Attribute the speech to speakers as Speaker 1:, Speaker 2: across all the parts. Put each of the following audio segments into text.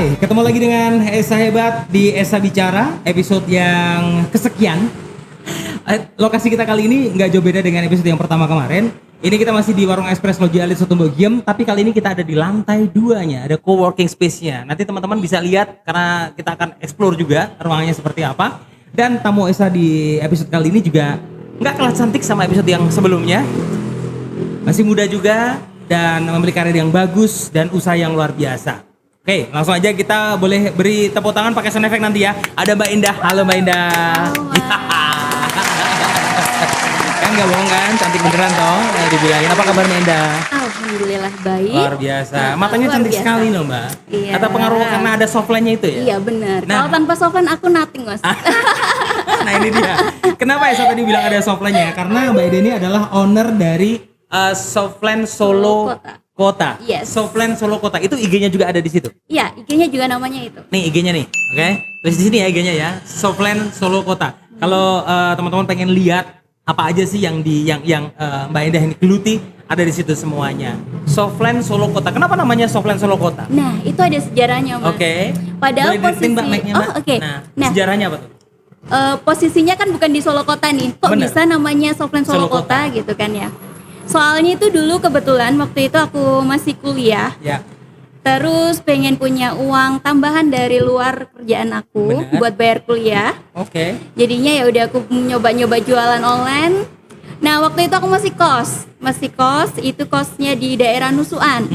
Speaker 1: Hai, ketemu lagi dengan Esa Hebat di Esa Bicara, episode yang kesekian. Lokasi kita kali ini nggak jauh beda dengan episode yang pertama kemarin. Ini kita masih di Warung Express Loji Alit Sotumbo Giem, tapi kali ini kita ada di lantai 2-nya, ada co-working space-nya. Nanti teman-teman bisa lihat karena kita akan explore juga ruangannya seperti apa. Dan tamu Esa di episode kali ini juga nggak kalah cantik sama episode yang sebelumnya. Masih muda juga dan memiliki karir yang bagus dan usaha yang luar biasa. Oke, langsung aja kita boleh beri tepuk tangan pakai sound effect nanti ya. Ada Mbak Indah. Halo Mbak Indah. Kan nggak bohong kan, cantik beneran toh. Dibilangin apa kabar Mbak Indah?
Speaker 2: Alhamdulillah baik.
Speaker 1: Luar biasa. Matanya
Speaker 2: luar
Speaker 1: cantik
Speaker 2: biasa
Speaker 1: sekali loh Mbak.
Speaker 2: Iya.
Speaker 1: Atau pengaruh karena ada softline-nya itu ya?
Speaker 2: Iya benar.
Speaker 1: Nah.
Speaker 2: Kalau tanpa softline aku nothing mas.
Speaker 1: Nah ini dia. Kenapa ya tadi bilang ada softline-nya? Karena Mbak Indah ini adalah owner dari Softline Solo Kota.
Speaker 2: Yes.
Speaker 1: Softline Solo Kota. Itu IG-nya juga ada di situ.
Speaker 2: Iya, IG-nya juga namanya itu.
Speaker 1: Nih IG-nya nih, oke? Tulis di sini ya IG-nya ya, Softline Solo Kota. Kalau teman-teman pengen lihat apa aja sih yang Mbak Indah ini geluti, ada di situ semuanya. Softline Solo Kota. Kenapa namanya Softline Solo Kota?
Speaker 2: Nah, itu ada sejarahnya mas.
Speaker 1: Oke.
Speaker 2: Padahal
Speaker 1: Boleh dilihatin, Mbak, mic-nya, Mbak?
Speaker 2: oke.
Speaker 1: Nah, sejarahnya apa tuh?
Speaker 2: Posisinya kan bukan di Solo Kota nih. Kok
Speaker 1: Bener.
Speaker 2: bisa namanya Softline Solo
Speaker 1: Solo Kota.
Speaker 2: Kota gitu kan ya? Soalnya itu dulu kebetulan waktu itu aku masih kuliah.
Speaker 1: Ya.
Speaker 2: Terus pengen punya uang tambahan dari luar kerjaan aku.
Speaker 1: Bener.
Speaker 2: Buat bayar kuliah.
Speaker 1: Oke.
Speaker 2: Jadinya ya udah aku nyoba-nyoba jualan online. Nah waktu itu aku masih kos itu kosnya di daerah Nusuan.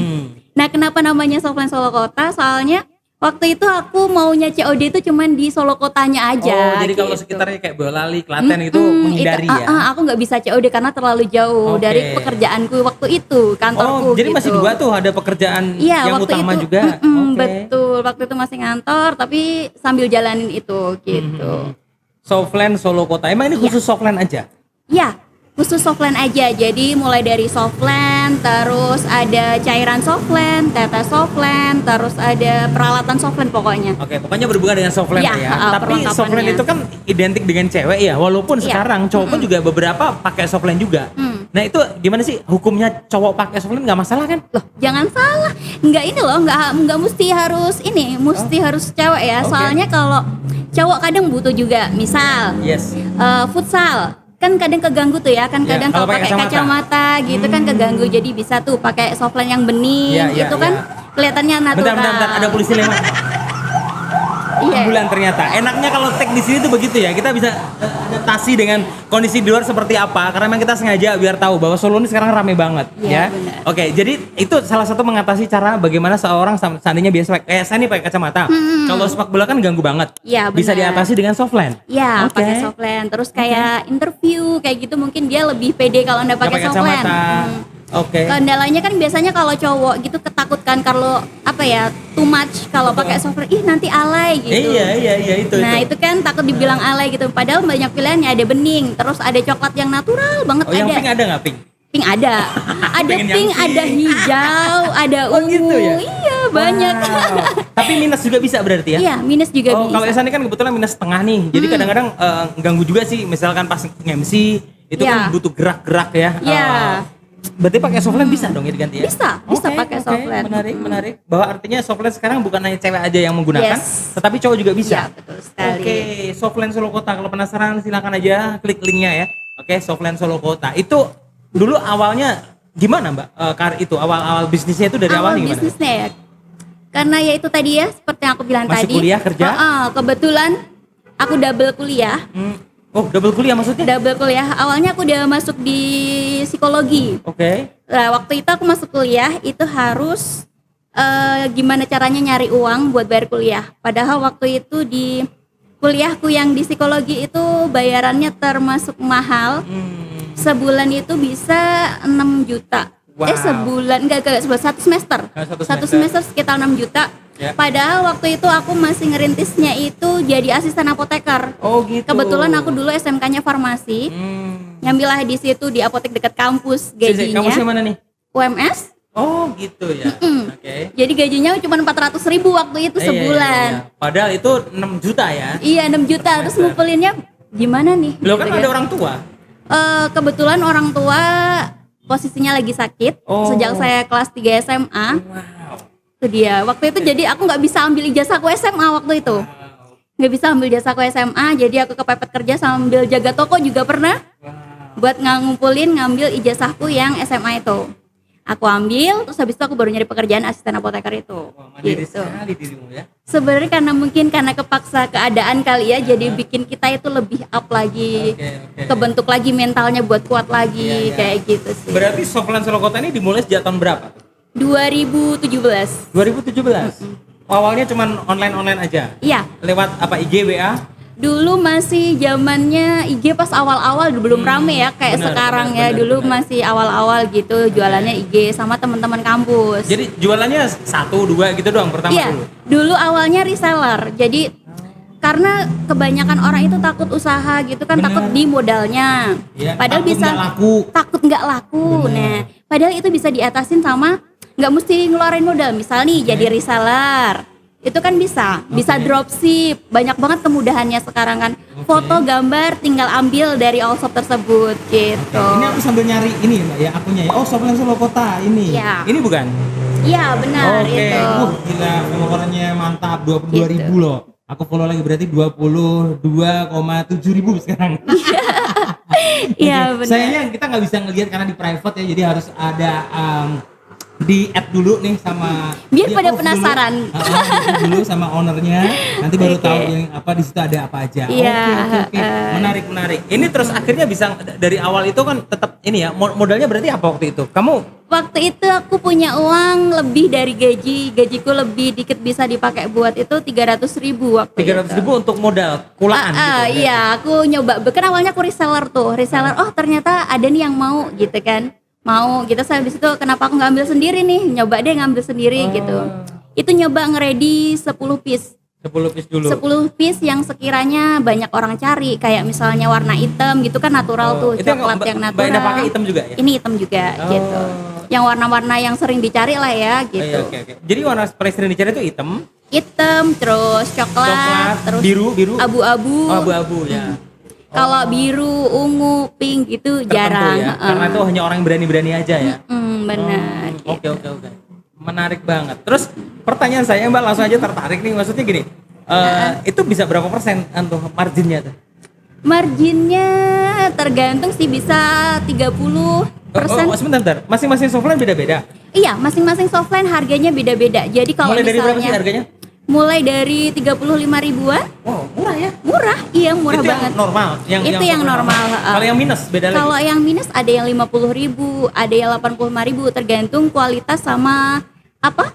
Speaker 2: Nah kenapa namanya Softline Solo Kota? Soalnya waktu itu aku maunya COD itu cuman di Solo Kotanya aja.
Speaker 1: Oh, jadi kalau
Speaker 2: gitu.
Speaker 1: sekitarnya kayak Boyolali, Klaten itu menghindari
Speaker 2: itu,
Speaker 1: ya?
Speaker 2: aku nggak bisa COD karena terlalu jauh
Speaker 1: Oke.
Speaker 2: dari pekerjaanku waktu itu, kantorku.
Speaker 1: Oh, jadi
Speaker 2: gitu.
Speaker 1: masih dua tuh, ada pekerjaan
Speaker 2: Iya,
Speaker 1: yang
Speaker 2: waktu
Speaker 1: utama
Speaker 2: itu,
Speaker 1: juga? Oke.
Speaker 2: betul. Waktu itu masih ngantor, tapi sambil jalanin itu gitu.
Speaker 1: Softline Solo Kota. Emang ini khusus softline aja?
Speaker 2: Ya, khusus softline aja. Jadi mulai dari softline, terus ada cairan softline, tetes softline, terus ada peralatan softline pokoknya.
Speaker 1: Oke, pokoknya berhubungan dengan softline
Speaker 2: Iya,
Speaker 1: ya. Tapi
Speaker 2: perlengkapannya.
Speaker 1: softline itu kan identik dengan cewek ya, walaupun
Speaker 2: Iya.
Speaker 1: sekarang cowok pun juga beberapa pakai softline juga. Nah itu gimana sih hukumnya cowok pakai softline, nggak masalah kan?
Speaker 2: Loh, jangan salah. Enggak ini loh, enggak mesti harus ini, mesti harus cewek ya.
Speaker 1: Oke.
Speaker 2: Soalnya kalau cowok kadang butuh juga. Misal
Speaker 1: Yes.
Speaker 2: futsal kan kadang keganggu tuh ya, kan
Speaker 1: Iya,
Speaker 2: kadang
Speaker 1: kalau
Speaker 2: kalau pakai
Speaker 1: pakai
Speaker 2: kacamata gitu kan keganggu, jadi bisa tuh pakai softline yang bening
Speaker 1: Iya, iya,
Speaker 2: itu kan
Speaker 1: iya.
Speaker 2: kelihatannya natural.
Speaker 1: Bentar, ada polisi lewat.
Speaker 2: Iya.
Speaker 1: Ambulan ternyata. Enaknya kalau tag di sini tuh begitu ya, kita bisa adaptasi dengan kondisi di luar seperti apa, karena memang kita sengaja biar tahu bahwa Solo ini sekarang rame banget.
Speaker 2: Iya,
Speaker 1: Ya.
Speaker 2: benar.
Speaker 1: Oke, jadi itu salah satu mengatasi cara bagaimana seorang seandainya biasa saya nih pakai kacamata. Kalau sepak bola kan ganggu banget.
Speaker 2: Iya,
Speaker 1: Bisa
Speaker 2: benar.
Speaker 1: diatasi dengan softline.
Speaker 2: Ya,
Speaker 1: Oke.
Speaker 2: pakai softline. Terus kayak interview kayak gitu mungkin dia lebih pede kalau Anda
Speaker 1: Nggak
Speaker 2: pakai softline.
Speaker 1: kacamata. Oke.
Speaker 2: Kendalanya kan biasanya kalau cowok gitu ketakutkan kalau apa ya, too much kalau pakai softline, ih nanti alay gitu.
Speaker 1: Iya itu.
Speaker 2: Nah, itu kan takut dibilang alay gitu. Padahal banyak pilihannya, ada bening, terus ada coklat yang natural banget
Speaker 1: Oh, yang
Speaker 2: ada.
Speaker 1: pink ada nggak pink?
Speaker 2: Pink ada. Ada
Speaker 1: Pengen yang
Speaker 2: pink,
Speaker 1: pink.
Speaker 2: ada hijau, ada
Speaker 1: Oh,
Speaker 2: ungu.
Speaker 1: gitu ya?
Speaker 2: Iya, banyak.
Speaker 1: Wow. Tapi minus juga bisa berarti ya?
Speaker 2: Iya, minus juga
Speaker 1: Oh,
Speaker 2: bisa.
Speaker 1: kalau Esa ini kan kebetulan minus setengah nih. Jadi kadang-kadang ganggu juga sih. Misalkan pas nge-MC itu kan
Speaker 2: Iya.
Speaker 1: butuh gerak-gerak ya.
Speaker 2: Iya.
Speaker 1: Berarti pakai softline bisa dong ya diganti ya?
Speaker 2: Bisa pakai softline.
Speaker 1: Menarik. Bahwa artinya softline sekarang bukan hanya cewek aja yang menggunakan,
Speaker 2: Yes.
Speaker 1: tetapi cowok juga bisa.
Speaker 2: Iya, betul sekali.
Speaker 1: Oke, Softline Solo Kota. Kalau penasaran silakan aja klik linknya ya. Oke, Softline Solo Kota. Itu dulu awalnya gimana Mbak? Itu awal bisnisnya itu dari awal gimana?
Speaker 2: Bisnisnya ya, karena ya itu tadi ya seperti yang aku bilang
Speaker 1: Masih
Speaker 2: tadi.
Speaker 1: kuliah, kerja?
Speaker 2: Kebetulan aku double kuliah.
Speaker 1: Oh, double kuliah maksudnya?
Speaker 2: Double kuliah. Awalnya aku udah masuk di psikologi.
Speaker 1: Oke.
Speaker 2: Nah, waktu itu aku masuk kuliah itu harus gimana caranya nyari uang buat bayar kuliah. Padahal waktu itu di kuliahku yang di psikologi itu bayarannya termasuk mahal. Sebulan itu bisa 6 juta.
Speaker 1: Wow.
Speaker 2: Sebulan enggak satu semester.
Speaker 1: Satu
Speaker 2: semester sekitar 6 juta.
Speaker 1: Ya.
Speaker 2: Padahal waktu itu aku masih ngerintisnya itu jadi asisten apoteker.
Speaker 1: Oh gitu.
Speaker 2: Kebetulan aku dulu SMK-nya farmasi. Nyambilah di situ di apotek dekat kampus gajinya.
Speaker 1: Kampusnya mana nih?
Speaker 2: UMS.
Speaker 1: Oh gitu ya. Oke.
Speaker 2: Jadi gajinya cuma 400.000 waktu itu sebulan.
Speaker 1: Iya. Padahal itu 6 juta ya.
Speaker 2: Iya 6 juta. Terus ngumpulinnya gimana nih?
Speaker 1: Lo kan
Speaker 2: Gitu
Speaker 1: ada orang tua.
Speaker 2: Kebetulan orang tua posisinya lagi sakit
Speaker 1: Oh.
Speaker 2: sejak saya kelas 3 SMA.
Speaker 1: Wow.
Speaker 2: Itu dia. Waktu itu jadi aku nggak bisa ambil ijazahku SMA waktu itu. Nggak bisa ambil ijazahku SMA, jadi aku kepepet kerja sambil jaga toko juga pernah. Buat ngambil ijazahku yang SMA itu. Aku ambil, terus habis itu aku baru nyari pekerjaan asisten apoteker itu.
Speaker 1: Wah, mandiri
Speaker 2: Gitu.
Speaker 1: sekali dirimu ya.
Speaker 2: Sebenarnya karena kepaksa keadaan kali ya, jadi bikin kita itu lebih up lagi,
Speaker 1: Oke.
Speaker 2: kebentuk lagi mentalnya buat kuat lagi,
Speaker 1: Iya.
Speaker 2: kayak gitu sih.
Speaker 1: Berarti Softline Solokota ini dimulai sejak tahun berapa tuh?
Speaker 2: 2017.
Speaker 1: 2017. Awalnya cuman online aja.
Speaker 2: Iya,
Speaker 1: Lewat apa IG, WA?
Speaker 2: dulu masih zamannya IG pas awal-awal belum rame ya kayak
Speaker 1: benar,
Speaker 2: sekarang
Speaker 1: benar,
Speaker 2: ya.
Speaker 1: benar,
Speaker 2: Dulu
Speaker 1: benar.
Speaker 2: masih awal-awal gitu jualannya IG sama teman-teman kampus.
Speaker 1: Jadi jualannya 1, 2 gitu doang pertama
Speaker 2: Iya,
Speaker 1: dulu.
Speaker 2: dulu awalnya reseller. Jadi karena kebanyakan orang itu takut usaha gitu kan,
Speaker 1: Benar.
Speaker 2: takut di modalnya.
Speaker 1: Iya,
Speaker 2: Padahal
Speaker 1: takut
Speaker 2: bisa
Speaker 1: nggak laku.
Speaker 2: takut nggak laku.
Speaker 1: Benar.
Speaker 2: Nah, padahal itu bisa diatasin sama nggak mesti ngeluarin modal. Misal nih jadi reseller. Itu kan bisa dropship. Banyak banget kemudahannya sekarang kan. Foto, gambar tinggal ambil dari all shop tersebut gitu.
Speaker 1: Ini aku sambil nyari ini Mbak ya akunnya ya. Oh, Softline Solokota ini.
Speaker 2: Iya.
Speaker 1: Ini bukan?
Speaker 2: Iya, benar
Speaker 1: Oke.
Speaker 2: itu.
Speaker 1: Gila, followernya mantap 22.000
Speaker 2: Gitu.
Speaker 1: loh. Aku follow lagi berarti 22,7 ribu sekarang.
Speaker 2: Iya,
Speaker 1: Oke.
Speaker 2: benar.
Speaker 1: Sayangnya kita nggak bisa ngelihat karena di private ya, jadi harus ada di add dulu nih sama
Speaker 2: Biar
Speaker 1: di
Speaker 2: pada
Speaker 1: approve
Speaker 2: penasaran.
Speaker 1: dulu. Di-approve dulu sama ownernya, nanti baru
Speaker 2: Oke.
Speaker 1: tahu yang apa di situ ada apa aja.
Speaker 2: Iya,
Speaker 1: Oke. Menarik. Ini terus akhirnya bisa dari awal itu kan tetap ini ya, modalnya berarti apa waktu itu? Kamu
Speaker 2: Waktu itu aku punya uang lebih dari gajiku lebih dikit bisa dipakai buat itu 300.000 waktu
Speaker 1: 300
Speaker 2: itu.
Speaker 1: ribu untuk modal kulaan gitu.
Speaker 2: Iya, aku nyoba. Kan awalnya aku reseller tuh, oh ternyata ada nih yang mau gitu kan, mau gitu. Saya habis itu kenapa aku nggak ambil sendiri nih, nyoba deh ngambil sendiri gitu. Itu nyoba nge-ready 10 piece.
Speaker 1: 10 piece dulu.
Speaker 2: 10 piece yang sekiranya banyak orang cari, kayak misalnya warna hitam gitu kan natural tuh,
Speaker 1: Itu yang
Speaker 2: coklat yang
Speaker 1: Mbak
Speaker 2: natural.
Speaker 1: Ina pakai hitam juga ya?
Speaker 2: Ini hitam juga gitu. Yang warna-warna yang sering dicari lah ya gitu.
Speaker 1: Iya, oke. Jadi warna paling sering dicari itu hitam,
Speaker 2: Hitam, terus coklat, terus
Speaker 1: biru,
Speaker 2: abu-abu.
Speaker 1: oh, abu-abu ya.
Speaker 2: Kalau biru, ungu, pink gitu
Speaker 1: Tertentu
Speaker 2: jarang.
Speaker 1: ya. Karena itu hanya orang yang berani-berani aja ya.
Speaker 2: Benar.
Speaker 1: Oke. Menarik banget. Terus pertanyaan saya Mbak langsung aja tertarik nih, maksudnya gini. Itu bisa berapa persen untuk marginnya tuh?
Speaker 2: Marginnya tergantung sih, bisa 30%.
Speaker 1: Oh, sebentar. Masing-masing softline beda-beda.
Speaker 2: Iya, masing-masing softline harganya beda-beda. Jadi kalau
Speaker 1: Mulai dari berapa sih
Speaker 2: misalnya
Speaker 1: harganya?
Speaker 2: mulai dari 35 ribuan,
Speaker 1: Wow, murah ya.
Speaker 2: murah, iya murah
Speaker 1: Itu
Speaker 2: banget.
Speaker 1: yang normal,
Speaker 2: Itu yang normal.
Speaker 1: Kalau yang minus beda lagi.
Speaker 2: Kalau yang minus ada yang 50.000, ada yang 85.000, tergantung kualitas sama apa?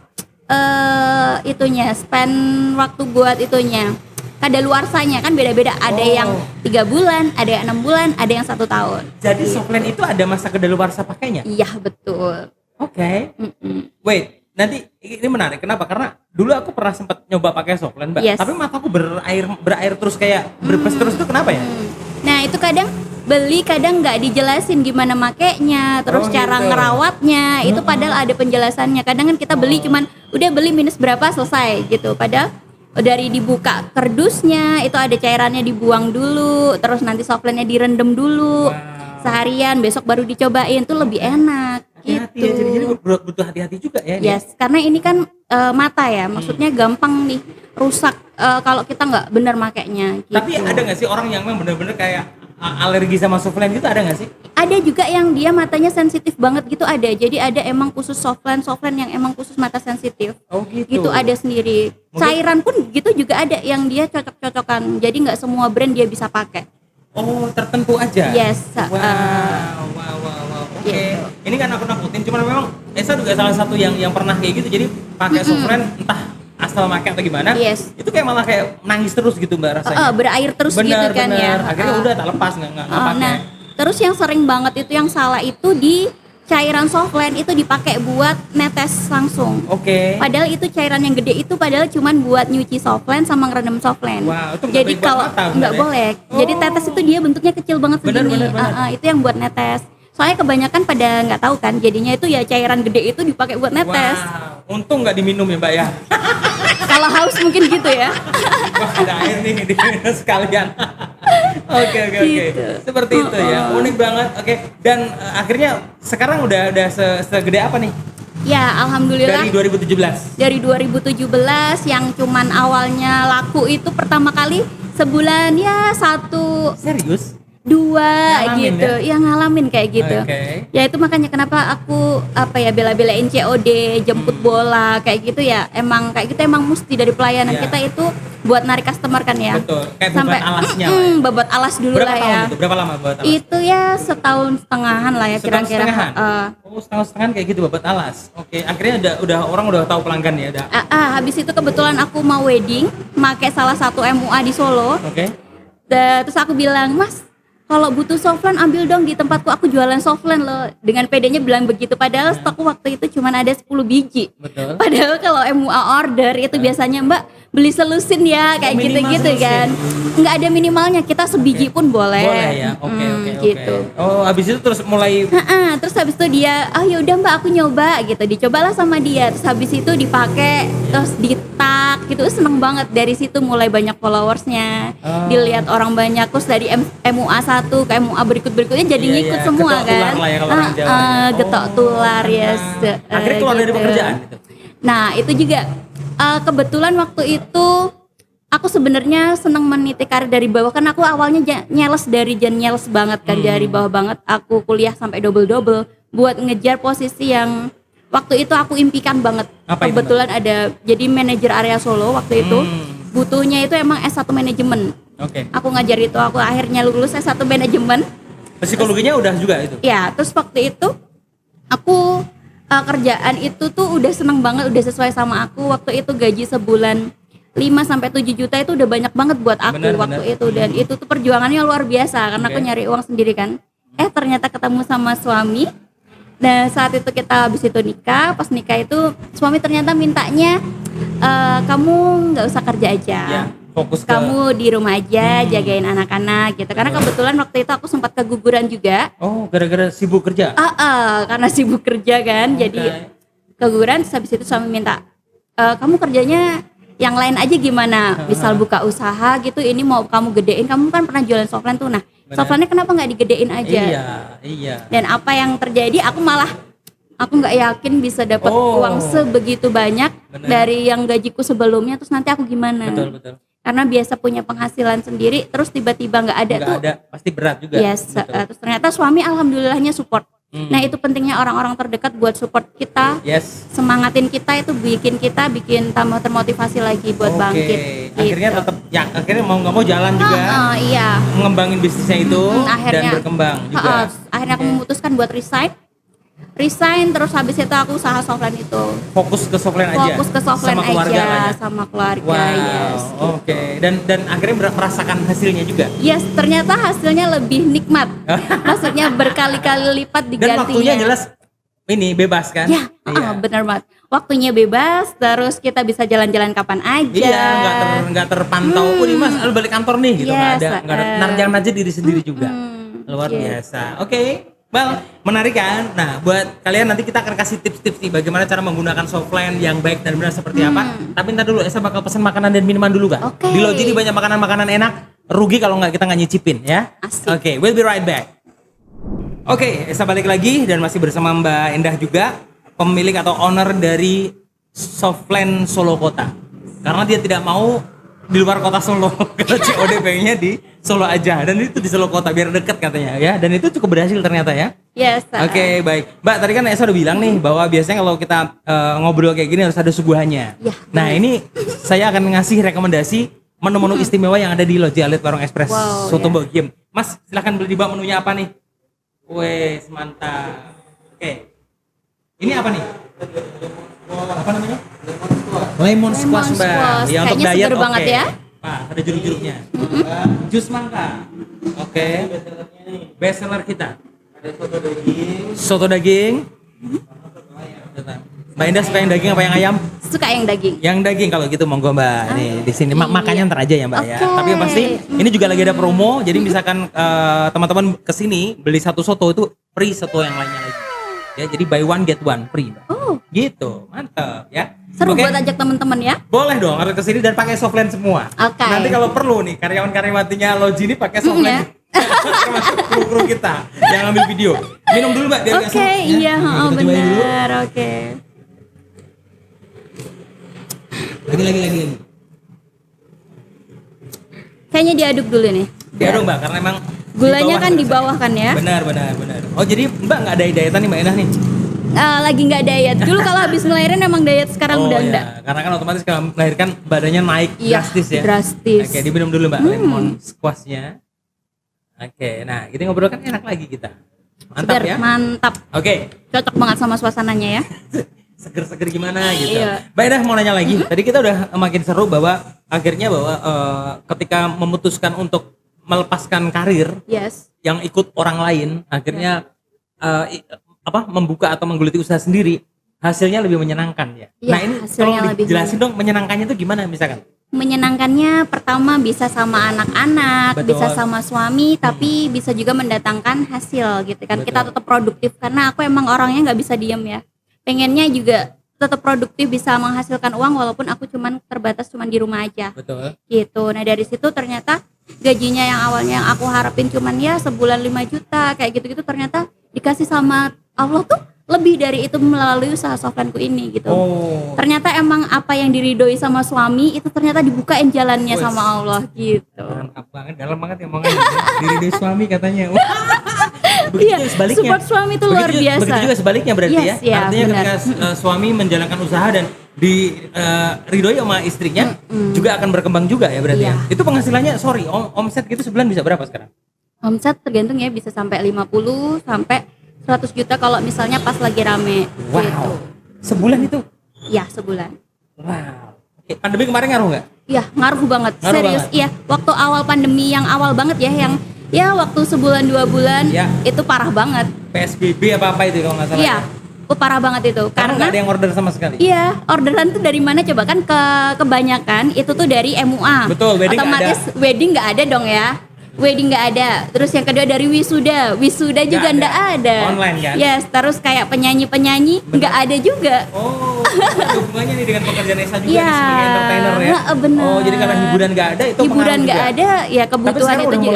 Speaker 2: Itunya, spend waktu buat itunya. Kadaluarsanya kan beda-beda. Ada yang 3 bulan, ada yang 6 bulan, ada yang 1 tahun.
Speaker 1: Jadi softline itu ada masa kedaluarsa pakainya?
Speaker 2: Iya, betul.
Speaker 1: Oke. Wait, nanti ini menarik. Kenapa? Karena dulu aku pernah sempat nyoba pakai softline, Mbak.
Speaker 2: Yes.
Speaker 1: Tapi mataku berair terus kayak berpes terus itu kenapa ya?
Speaker 2: Nah, itu kadang beli kadang nggak dijelasin gimana makainya, terus
Speaker 1: Oh,
Speaker 2: cara
Speaker 1: gitu.
Speaker 2: ngerawatnya itu padahal ada penjelasannya. Kadang kan kita beli cuman udah beli minus berapa selesai gitu. Padahal dari dibuka kardusnya itu ada cairannya dibuang dulu, terus nanti softline-nya direndam dulu seharian, besok baru dicobain tuh lebih enak.
Speaker 1: Hati-hati
Speaker 2: Gitu.
Speaker 1: ya, jadi butuh hati-hati juga ya. ini.
Speaker 2: Yes, karena ini kan mata ya, maksudnya gampang nih rusak kalau kita nggak benar makainya. Gitu.
Speaker 1: Tapi ada nggak sih orang yang memang bener-bener kayak alergi sama softline gitu, ada nggak sih?
Speaker 2: Ada juga yang dia matanya sensitif banget gitu ada. Jadi ada emang khusus softline yang emang khusus mata sensitif.
Speaker 1: Oh gitu.
Speaker 2: Gitu ada sendiri.
Speaker 1: Mungkin-
Speaker 2: Cairan pun gitu juga ada yang dia cocok-cocokan. Jadi nggak semua brand dia bisa pakai.
Speaker 1: Oh, tertentu aja.
Speaker 2: Yes.
Speaker 1: Wow. Oke.
Speaker 2: Gitu.
Speaker 1: Ini kan aku nakutin, cuman memang Esa juga salah satu yang pernah kayak gitu. Jadi pakai softline entah asal pakai atau gimana.
Speaker 2: Yes.
Speaker 1: Itu kayak malah kayak nangis terus gitu Mbak rasanya.
Speaker 2: Berair terus gitu kan ya.
Speaker 1: Akhirnya udah tak lepas nggak pakai.
Speaker 2: Nah, terus yang sering banget itu yang salah itu di cairan softline itu dipakai buat netes langsung.
Speaker 1: Oke.
Speaker 2: Padahal itu cairan yang gede itu padahal cuman buat nyuci softline sama ngerendam softline.
Speaker 1: Wow, itu nggak
Speaker 2: Jadi
Speaker 1: baik buat
Speaker 2: kalau
Speaker 1: mata
Speaker 2: nggak
Speaker 1: sebenarnya.
Speaker 2: boleh. Jadi tetes itu dia bentuknya kecil banget
Speaker 1: Bener,
Speaker 2: segini.
Speaker 1: bener.
Speaker 2: Itu yang buat netes. Soalnya kebanyakan pada nggak tahu kan. Jadinya itu ya cairan gede itu dipakai buat netes.
Speaker 1: Wow. Untung nggak diminum ya Mbak ya.
Speaker 2: Kalau haus mungkin gitu ya.
Speaker 1: Wah, ada air nih di sekalian. Oke.
Speaker 2: Gitu.
Speaker 1: Seperti itu ya. Unik banget. Oke. Dan akhirnya sekarang udah segede apa nih?
Speaker 2: Ya, alhamdulillah.
Speaker 1: Dari 2017.
Speaker 2: Dari 2017 yang cuman awalnya laku itu pertama kali sebulan ya 1
Speaker 1: Serius?
Speaker 2: 2
Speaker 1: Ngalamin
Speaker 2: gitu, yang ngalamin kayak gitu.
Speaker 1: Oke.
Speaker 2: Ya itu makanya kenapa aku bela-belain COD, jemput bola kayak gitu ya. Emang kayak gitu emang mesti dari pelayanan
Speaker 1: Iya.
Speaker 2: kita itu buat narik customer kan ya.
Speaker 1: Betul. Kayak beban alasnya lah ya.
Speaker 2: Bobot alas dulu
Speaker 1: Berapa
Speaker 2: lah
Speaker 1: tahun
Speaker 2: ya.
Speaker 1: itu? Berapa lama buat alas?
Speaker 2: Itu ya setahun setengahan lah ya
Speaker 1: Setahun
Speaker 2: kira-kira.
Speaker 1: setengahan? Setahun setengahan kayak gitu buat alas. Oke, akhirnya udah orang udah tahu pelanggan ya, udah.
Speaker 2: Habis itu kebetulan aku mau wedding, pakai salah satu MUA di Solo.
Speaker 1: Oke.
Speaker 2: Terus aku bilang, Mas, kalau butuh softline ambil dong di tempatku, aku jualan softline loh. Dengan pedenya bilang begitu, padahal stokku waktu itu cuma ada 10 biji.
Speaker 1: Betul.
Speaker 2: Padahal kalau MUA order itu biasanya Mbak beli selusin ya kayak
Speaker 1: minimal
Speaker 2: gitu-gitu
Speaker 1: selusin.
Speaker 2: kan. Nggak ada minimalnya, kita sebiji pun boleh.
Speaker 1: Boleh ya. Oke.
Speaker 2: Gitu.
Speaker 1: Oh, habis itu terus mulai
Speaker 2: Terus habis itu dia, ya udah Mbak aku nyoba gitu, dicobalah sama dia. Terus habis itu dipakai, terus ditak gitu, seneng banget. Dari situ mulai banyak followersnya, dilihat orang banyak. Terus dari MUA 1 ke MUA berikutnya jadi
Speaker 1: Iya,
Speaker 2: ngikut
Speaker 1: iya.
Speaker 2: semua
Speaker 1: Getok
Speaker 2: kan.
Speaker 1: tular lah ya kalau orang Jawa ya.
Speaker 2: Getok tular ya.
Speaker 1: Akhirnya keluar dari pekerjaan gitu.
Speaker 2: Nah itu juga kebetulan waktu itu aku sebenarnya senang meniti karir dari bawah, kan aku awalnya nyales banget kan, dari bawah banget. Aku kuliah sampai double buat ngejar posisi yang waktu itu aku impikan banget.
Speaker 1: Apa itu,
Speaker 2: Kebetulan ada jadi manajer area Solo waktu itu. Butuhnya itu emang S1 manajemen.
Speaker 1: Oke.
Speaker 2: Aku ngajar itu, aku akhirnya lulus S1 manajemen.
Speaker 1: Psikologinya udah juga itu.
Speaker 2: Ya, terus waktu itu aku kerjaan itu tuh udah seneng banget, udah sesuai sama aku. Waktu itu gaji sebulan 5-7 juta itu udah banyak banget buat aku waktu itu. Dan itu tuh perjuangannya luar biasa karena aku nyari uang sendiri kan. Ternyata ketemu sama suami. Dan saat itu kita habis itu nikah. Pas nikah itu suami ternyata mintanya kamu nggak usah kerja aja.
Speaker 1: Ya, fokus ke
Speaker 2: Kamu di rumah aja jagain anak-anak gitu. Karena kebetulan waktu itu aku sempat keguguran juga.
Speaker 1: Oh, gara-gara sibuk kerja.
Speaker 2: Karena sibuk kerja kan, jadi keguguran. Terus habis itu suami minta, kamu kerjanya yang lain aja gimana? Misal buka usaha gitu, ini mau kamu gedein. Kamu kan pernah jualan softline tuh, nah softline-nya kenapa nggak digedein aja?
Speaker 1: Iya.
Speaker 2: Dan apa yang terjadi? Aku nggak yakin bisa dapat uang sebegitu banyak dari yang gajiku sebelumnya. Terus nanti aku gimana?
Speaker 1: Betul.
Speaker 2: Karena biasa punya penghasilan sendiri, terus tiba-tiba nggak ada tuh.
Speaker 1: Pasti berat juga.
Speaker 2: Yes, terus ternyata suami alhamdulillahnya support. Nah itu pentingnya orang-orang terdekat buat support kita,
Speaker 1: Yes.
Speaker 2: semangatin kita, itu bikin tambah termotivasi lagi buat bangkit.
Speaker 1: Akhirnya
Speaker 2: gitu.
Speaker 1: tetap ya akhirnya mau nggak mau jalan juga.
Speaker 2: Iya.
Speaker 1: Mengembangin bisnisnya itu dan berkembang juga.
Speaker 2: Akhirnya aku memutuskan buat resign terus habis itu aku usaha softline itu.
Speaker 1: Fokus ke softline aja.
Speaker 2: Fokus ke softline
Speaker 1: sama keluarga
Speaker 2: aja
Speaker 1: lah ya?
Speaker 2: sama keluarga.
Speaker 1: Wow.
Speaker 2: Yes.
Speaker 1: Oke. Dan akhirnya merasakan hasilnya juga.
Speaker 2: Yes, ternyata hasilnya lebih nikmat. Maksudnya berkali-kali lipat digantinya.
Speaker 1: Dan waktunya jelas ini bebas kan?
Speaker 2: Ya, benar banget. Waktunya bebas, terus kita bisa jalan-jalan kapan aja.
Speaker 1: Iya, nggak terpantau. Oh, nih Mas, lu balik kantor nih gitu. Nggak
Speaker 2: Yes,
Speaker 1: ada narjang aja diri sendiri juga. Luar biasa. Oke. Bang, menarik kan? Nah, buat kalian nanti kita akan kasih tips-tips nih bagaimana cara menggunakan softline yang baik dan benar seperti apa. Tapi ntar dulu, Esa bakal pesan makanan dan minuman dulu kan?
Speaker 2: Oke.
Speaker 1: Di Loji ini banyak makanan-makanan enak. Rugi kalau kita nggak nyicipin ya.
Speaker 2: Asik.
Speaker 1: Oke, we'll be right back. Oke, Esa balik lagi dan masih bersama Mbak Endah juga, pemilik atau owner dari Softline Solo Kota. Karena dia tidak mau di luar kota Solo, karena COD pengennya di Solo aja, dan itu di Solo Kota biar deket katanya ya, dan itu cukup berhasil ternyata ya.
Speaker 2: Yes.
Speaker 1: Oke, baik. Mbak, tadi kan Esa udah bilang nih bahwa biasanya kalau kita ngobrol kayak gini harus ada suguhannya.
Speaker 2: Ya,
Speaker 1: Nah, ini saya akan ngasih rekomendasi menu-menu istimewa yang ada di Loji Alit Warung Express Soto Mbok Giem. Mas, silahkan beli di bawah menunya apa nih? Wes, mantap. Oke. Ini apa nih? Apa namanya? Lemon squash, Mbak.
Speaker 2: squash.
Speaker 1: Ya, untuk
Speaker 2: Kayaknya
Speaker 1: diet
Speaker 2: seger banget ya.
Speaker 1: Pak, ada jeruk-jeruknya. Jus mangga. Oke. Best seller kita. Ada soto daging. Mbak Indah suka yang daging apa yang ayam?
Speaker 2: Suka yang daging.
Speaker 1: Yang daging kalau gitu monggo Mbak. Nih di sini makannya ntar aja ya Mbak ya.
Speaker 2: Oke.
Speaker 1: Tapi yang pasti ini juga lagi ada promo. Jadi misalkan teman-teman kesini beli satu soto itu free soto yang lainnya lagi. Ya, jadi buy one get one free.
Speaker 2: Oh,
Speaker 1: Gitu, mantap ya.
Speaker 2: seru
Speaker 1: Oke.
Speaker 2: buat ajak teman-teman ya.
Speaker 1: Boleh dong harus kesini dan pakai softline semua.
Speaker 2: Oke.
Speaker 1: Nanti kalau perlu nih karyawan-karyawatinya Loji ini pakai softline.
Speaker 2: ya.
Speaker 1: Termasuk kru-kru kita yang ambil video. Minum dulu Mbak biar nggak
Speaker 2: Oke,
Speaker 1: seru, ya.
Speaker 2: iya,
Speaker 1: Kita cobain dulu.
Speaker 2: benar. Oke.
Speaker 1: Lagi.
Speaker 2: Kayaknya diaduk dulu nih.
Speaker 1: Ya dong Mbak, karena emang
Speaker 2: Gulanya kan di bawah kan ya?
Speaker 1: Benar. Oh jadi Mbak nggak ada diet nih Mbak Enah nih?
Speaker 2: Lagi nggak diet. Dulu kalau habis ngelahirin emang diet, sekarang udah enggak.
Speaker 1: Karena kan otomatis kalau melahirkan badannya naik drastis ya.
Speaker 2: Drastis.
Speaker 1: Oke, diminum dulu Mbak lemon squashnya. Oke, nah ini ngobrol kan enak lagi kita. Mantap
Speaker 2: Segar,
Speaker 1: ya.
Speaker 2: Mantap.
Speaker 1: Oke.
Speaker 2: Cocok banget sama suasananya ya.
Speaker 1: Seger-seger gimana gitu.
Speaker 2: Iya.
Speaker 1: Mbak Enah mau nanya lagi. Tadi kita udah makin seru bahwa akhirnya ketika memutuskan untuk melepaskan karir
Speaker 2: Yes.
Speaker 1: yang ikut orang lain, akhirnya membuka atau menggeluti usaha sendiri, hasilnya lebih menyenangkan ya.
Speaker 2: Iya,
Speaker 1: Nah ini
Speaker 2: hasilnya
Speaker 1: tolong
Speaker 2: lebih
Speaker 1: dijelasin dong menyenangkannya itu gimana misalkan?
Speaker 2: Menyenangkannya pertama bisa sama anak-anak,
Speaker 1: Betul.
Speaker 2: bisa sama suami, tapi bisa juga mendatangkan hasil gitu kan.
Speaker 1: Betul.
Speaker 2: Kita tetap produktif karena aku emang orangnya nggak bisa diem ya. Pengennya juga tetap produktif, bisa menghasilkan uang walaupun aku terbatas di rumah aja.
Speaker 1: Betul.
Speaker 2: Gitu. Nah dari situ ternyata gajinya yang awalnya yang aku harapin cuman ya sebulan 5 juta kayak gitu-gitu, ternyata dikasih sama Allah tuh lebih dari itu melalui usaha softlineku ini gitu.
Speaker 1: Oh.
Speaker 2: Ternyata emang apa yang diridhoi sama suami itu ternyata dibukain jalannya
Speaker 1: Wes.
Speaker 2: sama Allah gitu.
Speaker 1: Mantap banget, dalam banget ya omongannya. Diri suami katanya.
Speaker 2: Iya,
Speaker 1: juga sebaliknya.
Speaker 2: support suami itu luar biasa.
Speaker 1: Begitu juga sebaliknya berarti
Speaker 2: Yes,
Speaker 1: ya.
Speaker 2: ya,
Speaker 1: Artinya
Speaker 2: benar.
Speaker 1: ketika suami menjalankan usaha dan diridhoi sama istrinya juga akan berkembang juga ya berarti
Speaker 2: Iya.
Speaker 1: ya. Itu penghasilannya omset gitu sebulan bisa berapa sekarang?
Speaker 2: Omset tergantung ya, bisa sampai 50 sampai 100 juta kalau misalnya pas lagi rame
Speaker 1: Wow.
Speaker 2: gitu.
Speaker 1: Sebulan itu?
Speaker 2: Ya, sebulan.
Speaker 1: Wow. Oke, pandemi kemarin ngaruh nggak?
Speaker 2: Iya, ngaruh banget.
Speaker 1: Ngaruh
Speaker 2: Serius.
Speaker 1: banget.
Speaker 2: Iya, waktu awal pandemi yang awal banget ya, yang ya waktu sebulan 2 bulan
Speaker 1: Ya.
Speaker 2: itu parah banget.
Speaker 1: PSBB apa itu kalau nggak salah?
Speaker 2: Iya. Parah banget itu.
Speaker 1: Karena nggak ada yang order sama sekali.
Speaker 2: Iya, orderan tuh dari mana coba kan, kebanyakan itu tuh dari MUA.
Speaker 1: Betul, wedding nggak
Speaker 2: Otomatis wedding nggak ada dong ya. Wedding nggak ada. Terus yang kedua dari wisuda juga nggak ada.
Speaker 1: Online kan?
Speaker 2: Yes, terus kayak penyanyi nggak ada juga.
Speaker 1: Oh, ada hubungannya nih dengan pekerjaan Esa juga
Speaker 2: Iya,
Speaker 1: nih sebagai entertainer ya.
Speaker 2: benar.
Speaker 1: Oh, jadi karena hiburan nggak ada itu
Speaker 2: Hiburan
Speaker 1: pengaruh
Speaker 2: nggak
Speaker 1: juga.
Speaker 2: ada, ya
Speaker 1: Tapi
Speaker 2: kebutuhan
Speaker 1: sekarang
Speaker 2: itu
Speaker 1: udah
Speaker 2: juga.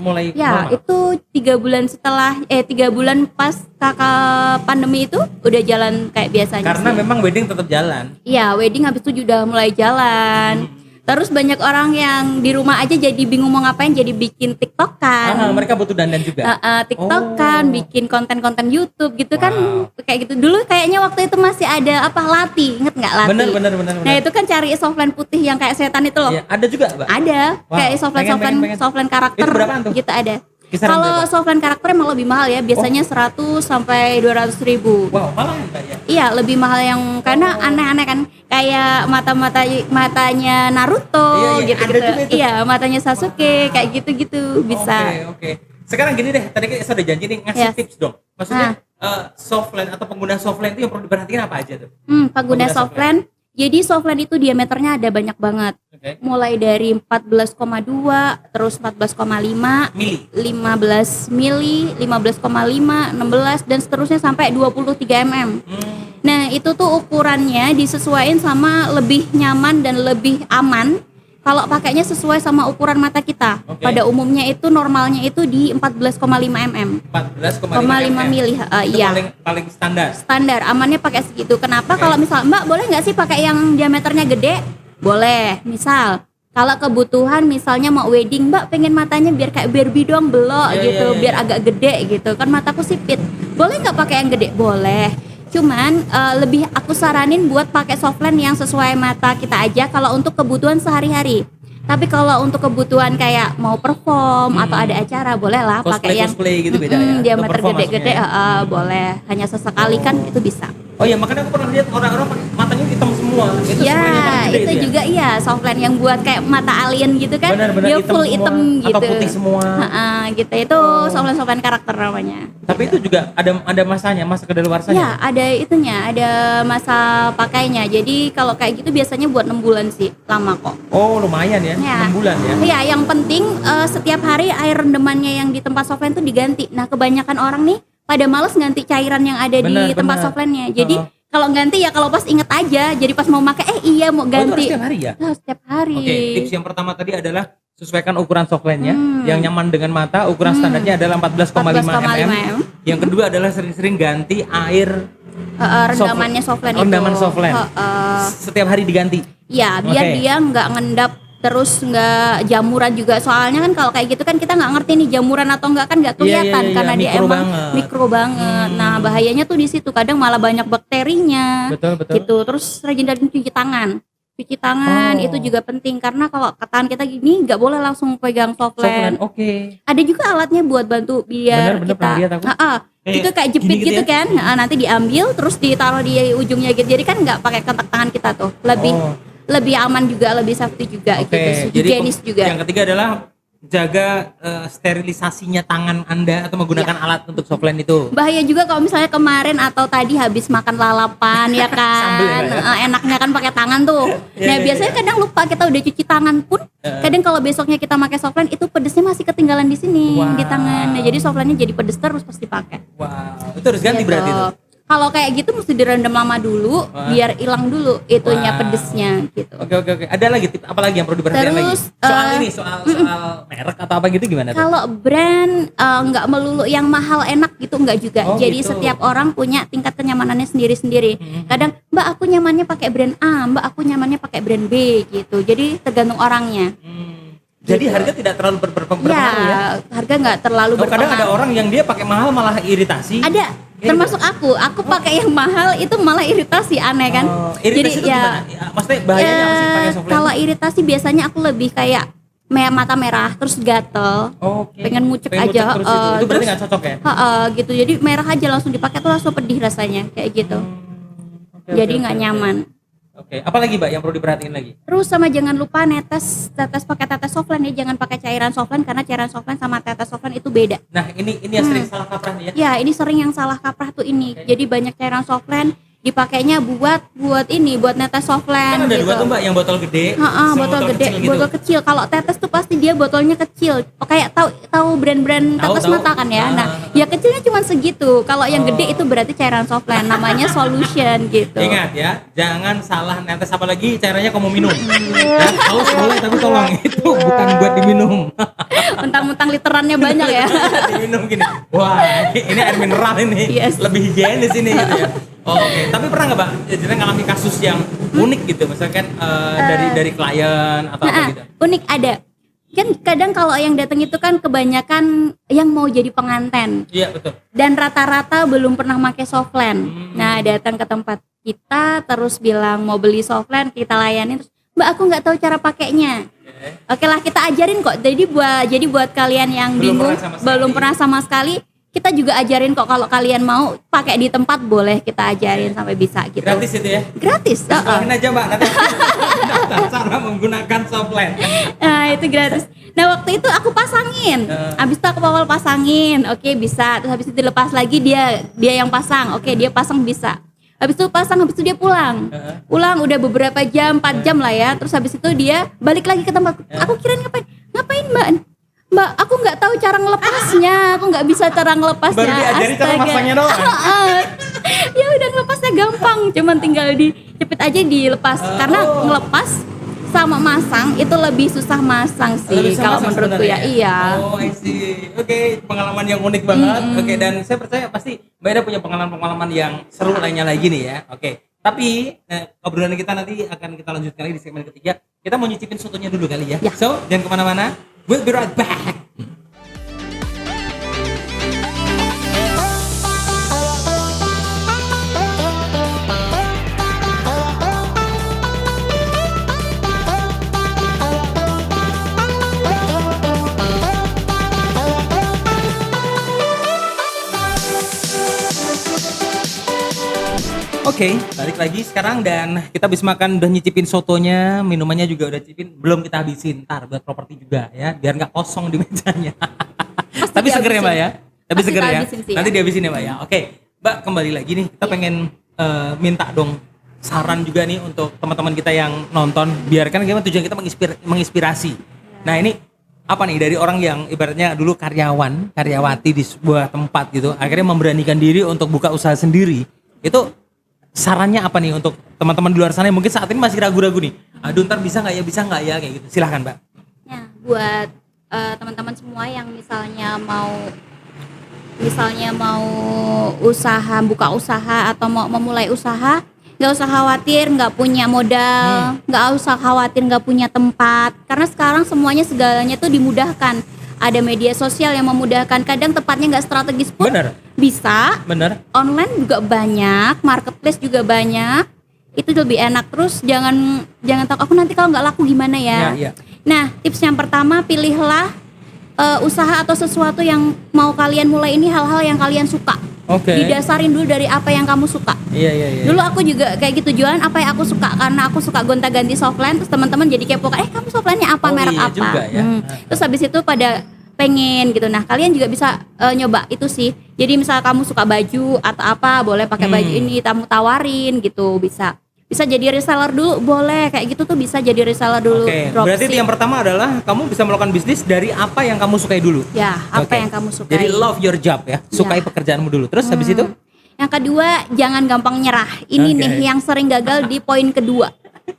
Speaker 1: mulai
Speaker 2: Ya,
Speaker 1: normal.
Speaker 2: itu 3 bulan setelah 3 bulan pas kakak pandemi itu udah jalan kayak biasanya.
Speaker 1: Karena
Speaker 2: sih.
Speaker 1: memang wedding tetap jalan.
Speaker 2: Iya, wedding habis itu udah mulai jalan. Terus banyak orang yang di rumah aja jadi bingung mau ngapain, jadi bikin TikTokan.
Speaker 1: Mereka butuh dandan juga.
Speaker 2: TikTokan,
Speaker 1: Oh.
Speaker 2: bikin konten-konten YouTube gitu kan.
Speaker 1: Wow.
Speaker 2: Kayak gitu. Dulu kayaknya waktu itu masih ada Lati, inget nggak Lati?
Speaker 1: Bener.
Speaker 2: Nah, itu kan cari softline putih yang kayak setan itu loh.
Speaker 1: Iya, ada juga, Mbak.
Speaker 2: Ada,
Speaker 1: Wow.
Speaker 2: kayak
Speaker 1: Pengen.
Speaker 2: softline karakter
Speaker 1: Itu berapaan tuh?
Speaker 2: gitu ada.
Speaker 1: Kisaran
Speaker 2: Kalau
Speaker 1: berapa?
Speaker 2: softline karakter emang lebih mahal ya, biasanya 100 sampai 200 ribu.
Speaker 1: Wow, malah Mbak ya.
Speaker 2: Iya, lebih mahal yang karena aneh-aneh kan, kayak matanya Naruto
Speaker 1: Iya,
Speaker 2: gitu
Speaker 1: ada juga itu.
Speaker 2: Iya, matanya Sasuke kayak gitu-gitu bisa.
Speaker 1: Oke. Sekarang gini deh, tadi kita sudah janji nih ngasih
Speaker 2: Yes.
Speaker 1: tips dong. Maksudnya softline atau pengguna softline itu yang perlu diperhatikan apa aja tuh?
Speaker 2: Pengguna
Speaker 1: Pengguna
Speaker 2: softline. Jadi softline itu diameternya ada banyak banget.
Speaker 1: Oke.
Speaker 2: Mulai dari 14,2, terus 14,5,
Speaker 1: Mili.
Speaker 2: 15 mili, 15,5, 16 dan seterusnya sampai 23 mm. Nah, itu tuh ukurannya disesuaikan sama lebih nyaman dan lebih aman kalau pakainya sesuai sama ukuran mata kita.
Speaker 1: Oke.
Speaker 2: Pada umumnya itu normalnya itu di 14,5 mm.
Speaker 1: 14,5
Speaker 2: mili,
Speaker 1: Itu
Speaker 2: iya.
Speaker 1: paling standar.
Speaker 2: Standar amannya pakai segitu. Kenapa?
Speaker 1: Oke.
Speaker 2: Kalau misal Mbak boleh nggak sih pakai yang diameternya gede? Boleh. Misal kalau kebutuhan misalnya mau wedding, Mbak pengen matanya biar kayak Barbie doang belok
Speaker 1: Iya,
Speaker 2: gitu,
Speaker 1: iya, iya.
Speaker 2: biar agak gede gitu. Kan mataku sipit. Boleh nggak pakai yang gede? Boleh. Cuman lebih aku saranin buat pakai softline yang sesuai mata kita aja kalau untuk kebutuhan sehari-hari. Tapi kalau untuk kebutuhan kayak mau perform atau ada acara, boleh lah pakai yang
Speaker 1: Cosplay gitu beda ya.
Speaker 2: diameter
Speaker 1: Untuk perform
Speaker 2: gede-gede,
Speaker 1: maksudnya.
Speaker 2: boleh. Hanya sesekali kan itu bisa.
Speaker 1: Oh ya, makanya aku pernah lihat orang-orang pakai matanya hitam semua. Itu semuanya
Speaker 2: Ya,
Speaker 1: paling gede
Speaker 2: itu
Speaker 1: ya?
Speaker 2: juga iya softline yang buat kayak mata alien gitu kan.
Speaker 1: Benar-benar
Speaker 2: Dia
Speaker 1: hitam
Speaker 2: full
Speaker 1: semua,
Speaker 2: hitam
Speaker 1: atau
Speaker 2: gitu.
Speaker 1: putih semua.
Speaker 2: Gitu. Itu softline karakter namanya.
Speaker 1: Tapi itu juga ada masanya, masa kedaluarsanya.
Speaker 2: Ya, ada itunya, ada masa pakainya. Jadi kalau kayak gitu biasanya buat 6 bulan sih, lama kok.
Speaker 1: Oh, lumayan ya.
Speaker 2: Ya.
Speaker 1: 6 bulan ya.
Speaker 2: Iya, yang penting setiap hari air rendemannya yang di tempat softline tuh diganti. Nah, kebanyakan orang nih pada males ganti cairan yang ada
Speaker 1: Benar,
Speaker 2: di tempat
Speaker 1: benar.
Speaker 2: softline-nya. Jadi
Speaker 1: Heeh.
Speaker 2: kalau ganti ya kalau pas inget aja. Jadi pas mau pakai iya mau
Speaker 1: Oh, itu
Speaker 2: ganti.
Speaker 1: setiap hari ya?
Speaker 2: Setiap hari.
Speaker 1: Oke, tips yang pertama tadi adalah sesuaikan ukuran softline-nya yang nyaman dengan mata. Ukuran standarnya adalah 14,5 mm. Yang kedua adalah sering-sering ganti air
Speaker 2: Rendamannya softline itu.
Speaker 1: rendaman softline. Setiap hari diganti.
Speaker 2: Ya, biar
Speaker 1: Oke.
Speaker 2: dia nggak ngendap terus nggak jamuran juga. Soalnya kan kalau kayak gitu kan kita nggak ngerti nih jamuran atau enggak kan nggak kelihatan
Speaker 1: Iya,
Speaker 2: karena dia
Speaker 1: mikro
Speaker 2: emang
Speaker 1: banget.
Speaker 2: mikro banget. Nah, bahayanya tuh di situ kadang malah banyak bakterinya.
Speaker 1: Betul.
Speaker 2: Gitu. Terus rajin-rajin cuci tangan. Cuci tangan
Speaker 1: Oh.
Speaker 2: itu juga penting karena kalau tangan kita gini nggak boleh langsung pegang
Speaker 1: Softland,
Speaker 2: softland.
Speaker 1: oke.
Speaker 2: Ada juga alatnya buat bantu biar
Speaker 1: Bener,
Speaker 2: kita
Speaker 1: pernah lihat aku. Kayak
Speaker 2: itu kayak jepit
Speaker 1: gini gitu
Speaker 2: gitu
Speaker 1: ya?
Speaker 2: kan. Nanti diambil terus ditaruh di ujungnya gitu. Jadi kan nggak pakai kontak tangan kita tuh. Lebih aman juga, lebih safety juga
Speaker 1: Oke,
Speaker 2: gitu.
Speaker 1: jadi
Speaker 2: Higienis juga.
Speaker 1: yang ketiga adalah jaga sterilisasinya tangan Anda atau menggunakan alat untuk softland itu.
Speaker 2: Bahaya juga kalau misalnya kemarin atau tadi habis makan lalapan ya
Speaker 1: Sambel ya,
Speaker 2: kan.
Speaker 1: Mbak, ya?
Speaker 2: Enaknya kan pakai tangan tuh. Nah, biasanya kadang lupa kita udah cuci tangan pun. Kadang kalau besoknya kita pakai softland itu pedesnya masih ketinggalan di sini
Speaker 1: Wow.
Speaker 2: di tangan. Nah, jadi softlandnya jadi pedes terus pas dipakai.
Speaker 1: Wow, itu harus ganti
Speaker 2: Gitu.
Speaker 1: berarti itu.
Speaker 2: Kalau kayak gitu mesti direndam lama dulu biar hilang dulu itunya
Speaker 1: Wow.
Speaker 2: pedesnya gitu.
Speaker 1: Oke. Ada lagi tip apa lagi yang perlu diperhatikan
Speaker 2: Terus,
Speaker 1: lagi? Soal merek atau apa gitu gimana tuh?
Speaker 2: Kalau brand nggak melulu yang mahal enak gitu nggak juga.
Speaker 1: Oh,
Speaker 2: Jadi
Speaker 1: gitu.
Speaker 2: setiap orang punya tingkat kenyamanannya sendiri-sendiri. Kadang Mbak aku nyamannya pakai brand A, Mbak aku nyamannya pakai brand B gitu. Jadi tergantung orangnya.
Speaker 1: Jadi
Speaker 2: Gitu.
Speaker 1: harga tidak terlalu berpengaruh ya?
Speaker 2: Harga nggak terlalu
Speaker 1: Oh, kadang ada
Speaker 2: berpengaruh.
Speaker 1: orang yang dia pakai mahal malah iritasi.
Speaker 2: Ada,
Speaker 1: Iya,
Speaker 2: termasuk aku pakai yang mahal itu malah iritasi aneh kan.
Speaker 1: Oh, iritasi itu gimana? Ya, maksudnya bahayanya apa sih pakai softland?
Speaker 2: Kalau iritasi biasanya aku lebih kayak mata merah terus gatel.
Speaker 1: Oke.
Speaker 2: pengen ngucek
Speaker 1: Pengen
Speaker 2: aja,
Speaker 1: terus itu. Itu berarti
Speaker 2: terus-
Speaker 1: nggak cocok ya?
Speaker 2: Gitu. Jadi merah aja langsung dipakai tuh langsung pedih rasanya kayak gitu. Jadi nggak nyaman.
Speaker 1: Oke, apa lagi Mbak yang perlu diperhatiin lagi?
Speaker 2: Terus sama jangan lupa tetes pakai tetes softland ya, jangan pakai cairan softland karena cairan softland sama tetes softland itu beda.
Speaker 1: Nah, ini yang sering salah kaprah nih ya.
Speaker 2: Ya, ini sering yang salah kaprah tuh ini. Jadi banyak cairan softland dipakainya buat netes softland
Speaker 1: Kan ada
Speaker 2: gitu.
Speaker 1: dua tuh Mbak, yang botol gede, sama
Speaker 2: Botol gede,
Speaker 1: kecil gitu.
Speaker 2: botol kecil. Kalau tetes tuh pasti dia botolnya kecil. Oh, kayak tahu brand-brand
Speaker 1: Tahu,
Speaker 2: tetes
Speaker 1: tahu.
Speaker 2: mata kan ya. Nah, ya kecilnya cuma segitu. Kalau yang gede itu berarti cairan softland, namanya solution gitu.
Speaker 1: Ingat ya, jangan salah netes apalagi caranya kamu minum. Dan haus boleh tapi tolong itu bukan buat diminum.
Speaker 2: Mentang-mentang literannya banyak ya.
Speaker 1: Diminum gini. Wah, ini air mineral ini.
Speaker 2: Yes.
Speaker 1: Lebih higienis ini gitu ya. Oke, tapi pernah nggak Mbak, jadi ngalami kasus yang unik gitu, misalkan dari klien atau apa gitu?
Speaker 2: Unik ada. Kan kadang kalau yang datang itu kan kebanyakan yang mau jadi penganten
Speaker 1: Iya betul.
Speaker 2: dan rata-rata belum pernah pakai softland. Nah, datang ke tempat kita terus bilang mau beli softland, kita layanin terus, "Mbak, aku nggak tahu cara pakainya." Oke lah, kita ajarin kok. Jadi buat kalian yang
Speaker 1: Belum
Speaker 2: bingung,
Speaker 1: pernah sama sekali.
Speaker 2: belum pernah sama sekali, kita juga ajarin kok. Kalau kalian mau pakai di tempat boleh kita ajarin sampai bisa gitu.
Speaker 1: Gratis itu ya?
Speaker 2: Gratis.
Speaker 1: Sekolahin aja Mbak, nanti cara menggunakan softland.
Speaker 2: Nah, itu gratis. Nah, waktu itu aku pasangin. Habis itu aku awal pasangin. Oke, bisa. Terus habis itu dilepas lagi dia yang pasang. Oke, dia pasang bisa. Habis itu pasang, habis itu dia pulang. Pulang udah beberapa jam, 4 jam lah ya. Terus habis itu dia balik lagi ke tempat. Aku kirain ngapain? Ngapain, Mbak? Mbak, aku nggak tahu cara ngelepasnya. Aku nggak bisa cara ngelepasnya.
Speaker 1: Baru diajarin cara
Speaker 2: Astaga.
Speaker 1: pasangnya doang.
Speaker 2: Ya udah, ngelepasnya gampang. Cuman tinggal dijepit aja dilepas. Karena ngelepas sama masang itu lebih susah masang sih
Speaker 1: Lebih sama
Speaker 2: kalau
Speaker 1: sama
Speaker 2: menurutku ya.
Speaker 1: sebenarnya.
Speaker 2: Iya.
Speaker 1: Oh, I see. Oke, pengalaman yang unik banget. Oke, dan saya percaya pasti Mbak Eda punya pengalaman-pengalaman yang seru lainnya lagi nih ya. Oke. Tapi obrolan kita nanti akan kita lanjutkan lagi di segmen ketiga. Kita mau nyicipin sotonya dulu kali ya.
Speaker 2: Ya.
Speaker 1: So, jangan kemana-mana. We'll be right back. Oke, balik lagi sekarang dan kita habis makan udah nyicipin sotonya, minumannya juga udah cicipin, belum kita habisin. Ntar buat properti juga ya, biar nggak kosong di mejanya. Tapi seger ya Mbak ya? Tapi
Speaker 2: Pasti
Speaker 1: seger ya?
Speaker 2: dihabisin sih ya.
Speaker 1: Nanti dihabisin ya Mbak ya? Oke, Mbak kembali lagi nih, kita pengen minta dong saran juga nih untuk teman-teman kita yang nonton, biarkan gimana tujuan kita menginspirasi. Nah ini apa nih dari orang yang ibaratnya dulu karyawati di sebuah tempat gitu, akhirnya memberanikan diri untuk buka usaha sendiri. Itu sarannya apa nih untuk teman-teman di luar sana yang mungkin saat ini masih ragu-ragu nih? Aduh ntar bisa nggak ya kayak gitu. Silahkan Mbak.
Speaker 2: Nah, buat teman-teman semua yang misalnya mau usaha, buka usaha atau mau memulai usaha, nggak usah khawatir nggak punya modal, nggak usah khawatir nggak punya tempat, karena sekarang semuanya segalanya tuh dimudahkan. Ada media sosial yang memudahkan, kadang tempatnya nggak strategis pun
Speaker 1: Bener.
Speaker 2: bisa.
Speaker 1: Bener.
Speaker 2: Online juga banyak, marketplace juga banyak, itu lebih enak. Terus jangan takut aku nanti kalau nggak laku gimana ya.
Speaker 1: Iya.
Speaker 2: Nah, tips yang pertama, pilihlah usaha atau sesuatu yang mau kalian mulai ini hal-hal yang kalian suka.
Speaker 1: Oke.
Speaker 2: Didasarin dulu dari apa yang kamu suka.
Speaker 1: Iya.
Speaker 2: Dulu aku juga kayak gitu, jualan apa yang aku suka, karena aku suka gonta-ganti softline. Terus teman-teman jadi kepo, kamu softline-nya apa,
Speaker 1: Oh,
Speaker 2: merek
Speaker 1: iya
Speaker 2: apa.
Speaker 1: juga ya.
Speaker 2: Terus habis itu pada pengen gitu. Nah, kalian juga bisa nyoba itu sih. Jadi misal kamu suka baju atau apa, boleh pakai baju ini, kamu tawarin gitu, bisa jadi reseller dulu, boleh kayak gitu tuh, bisa jadi reseller dulu.
Speaker 1: Oke, berarti yang pertama adalah kamu bisa melakukan bisnis dari apa yang kamu sukai dulu.
Speaker 2: Ya, apa
Speaker 1: Oke.
Speaker 2: yang kamu sukai.
Speaker 1: Jadi love your job ya, sukai pekerjaanmu dulu. Terus habis itu?
Speaker 2: Yang kedua, jangan gampang nyerah. Ini
Speaker 1: Oke.
Speaker 2: nih yang sering gagal di poin kedua.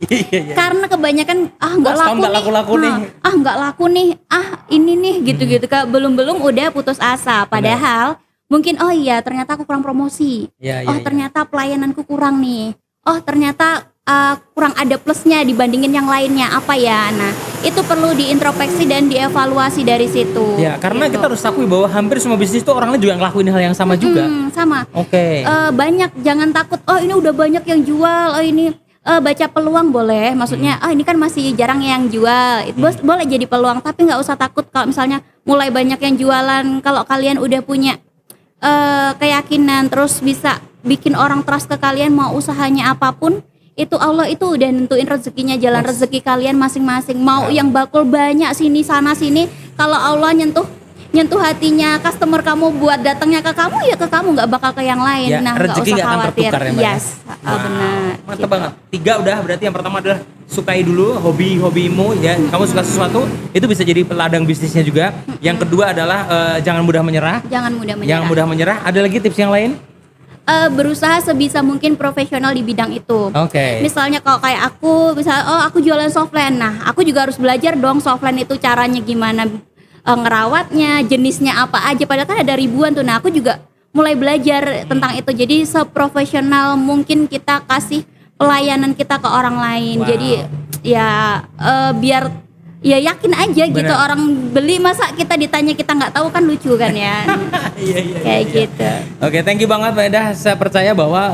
Speaker 1: Iya.
Speaker 2: Karena kebanyakan nggak
Speaker 1: Wah, setahun
Speaker 2: laku,
Speaker 1: nggak laku-laku nih.
Speaker 2: nggak laku nih, ini nih gitu-gitu. Belum udah putus asa. Padahal mungkin ternyata aku kurang promosi.
Speaker 1: Iya.
Speaker 2: Ternyata pelayananku kurang nih. Ternyata kurang ada plusnya dibandingin yang lainnya, apa ya. Nah, itu perlu diintrospeksi dan dievaluasi dari situ.
Speaker 1: Ya, karena
Speaker 2: gitu.
Speaker 1: kita harus akui bahwa hampir semua bisnis itu orangnya juga ngelakuin hal yang sama juga.
Speaker 2: Sama.
Speaker 1: Oke.
Speaker 2: Banyak, jangan takut. Ini udah banyak yang jual. Ini baca peluang boleh. Maksudnya, ini kan masih jarang yang jual. Boleh jadi peluang, tapi nggak usah takut kalau misalnya mulai banyak yang jualan. Kalau kalian udah punya keyakinan, terus bisa bikin orang trust ke kalian, mau usahanya apapun, itu Allah itu udah nentuin rezekinya, jalan rezeki kalian masing-masing. Mau yang bakul banyak sini sana sini, kalau Allah nyentuh hatinya customer kamu buat datangnya ke kamu, ya ke kamu, nggak bakal ke yang lain.
Speaker 1: Ya,
Speaker 2: Nah, nggak
Speaker 1: rezeki
Speaker 2: usah
Speaker 1: nggak akan
Speaker 2: khawatir.
Speaker 1: tertukar ya, Mbak, ya?
Speaker 2: Yes, benar.
Speaker 1: Mantap
Speaker 2: Gitu.
Speaker 1: banget. 3 udah, berarti yang pertama adalah sukai dulu hobimu ya. Kamu suka sesuatu, itu bisa jadi ladang bisnisnya juga. Yang kedua adalah jangan mudah menyerah.
Speaker 2: Jangan mudah menyerah.
Speaker 1: Jangan mudah menyerah. Ada lagi tips yang lain?
Speaker 2: Berusaha sebisa mungkin profesional di bidang itu.
Speaker 1: Oke.
Speaker 2: Misalnya kalau kayak aku, aku jualan softline. Nah, aku juga harus belajar dong softline itu caranya gimana, ngerawatnya, jenisnya apa aja. Padahal kan ada ribuan tuh. Nah, aku juga mulai belajar tentang itu. Jadi seprofesional mungkin kita kasih pelayanan kita ke orang lain.
Speaker 1: Wow.
Speaker 2: Jadi ya biar ya yakin aja gitu,
Speaker 1: Bener.
Speaker 2: orang beli, masa kita ditanya kita nggak tahu, kan lucu kan ya.
Speaker 1: Iya.
Speaker 2: Kayak gitu.
Speaker 1: Oke, thank you banget Mbak Endah. Saya percaya bahwa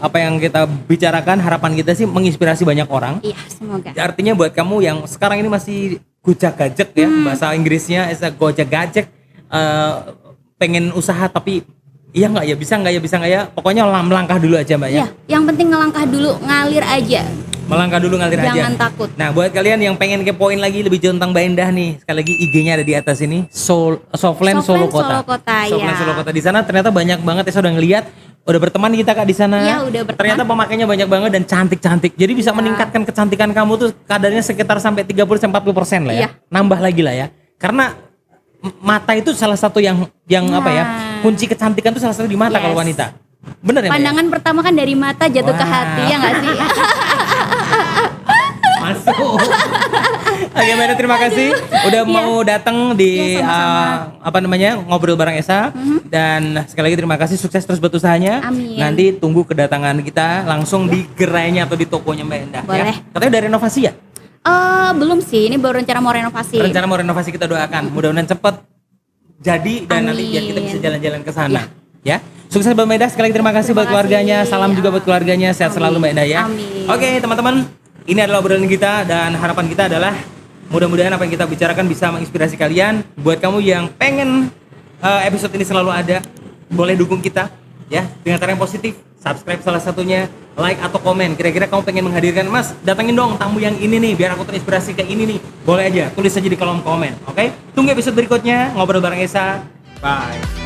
Speaker 1: apa yang kita bicarakan, harapan kita sih menginspirasi banyak orang.
Speaker 2: Iya, semoga.
Speaker 1: Artinya buat kamu yang sekarang ini masih gojek-gajek ya, bahasa Inggrisnya gojek-gajek, pengen usaha tapi iya nggak ya, pokoknya melangkah dulu aja Mbak ya.
Speaker 2: Iya, yang penting ngelangkah dulu, ngalir aja.
Speaker 1: Melangkah dulu, ngalir aja.
Speaker 2: Jangan takut.
Speaker 1: Nah, buat kalian yang pengen kepoin lagi lebih jauh tentang Mbak Endah nih, sekali lagi IG-nya ada di atas ini, Softland Solo Kota. Softland
Speaker 2: ya.
Speaker 1: Solo Kota. Di sana ternyata banyak banget ya, saya udah ngeliat, udah berteman kita Kak di sana.
Speaker 2: Iya, udah berteman.
Speaker 1: Ternyata pemakainya banyak banget dan cantik-cantik. Jadi bisa meningkatkan kecantikan kamu tuh kadarnya sekitar sampai 30-40% lah ya.
Speaker 2: Iya.
Speaker 1: Nambah lagi lah ya. Karena mata itu salah satu yang apa ya? Kunci kecantikan itu salah satu di mata
Speaker 2: Yes.
Speaker 1: kalau wanita. Bener ya, Mbak ya?
Speaker 2: Pandangan pertama kan dari mata jatuh ke
Speaker 1: Wah.
Speaker 2: hati, ya nggak sih?
Speaker 1: Masuk. Oke, Mbak Eda, terima kasih udah mau datang di
Speaker 2: Iya, sama-sama.
Speaker 1: ngobrol bareng Esa. Dan sekali lagi terima kasih, sukses terus buat usahanya.
Speaker 2: Amin.
Speaker 1: Nanti tunggu kedatangan kita langsung di gerainya atau di tokonya Mbak Endah ya.
Speaker 2: Boleh.
Speaker 1: Katanya udah renovasi ya?
Speaker 2: Belum sih, ini baru rencana mau renovasi.
Speaker 1: Rencana mau renovasi, kita doakan mudah-mudahan cepet jadi dan nanti biar kita bisa
Speaker 2: Amin.
Speaker 1: jalan-jalan ke sana. Ya. Sukses buat Mbak Endah, sekali lagi terima kasih buat
Speaker 2: Terima
Speaker 1: keluarganya.
Speaker 2: kasih.
Speaker 1: Salam juga buat keluarganya, sehat selalu Mbak Endah ya.
Speaker 2: Amin.
Speaker 1: Oke, teman-teman, ini adalah obrolan kita dan harapan kita adalah mudah-mudahan apa yang kita bicarakan bisa menginspirasi kalian. Buat kamu yang pengen episode ini selalu ada, boleh dukung kita ya dengan cara yang positif. Subscribe salah satunya, like atau komen. Kira-kira kamu pengen menghadirkan, Mas, datangin dong tamu yang ini nih biar aku terinspirasi kayak ini nih. Boleh aja, tulis aja di kolom komen. Oke? Tunggu episode berikutnya, ngobrol bareng Esa. Bye.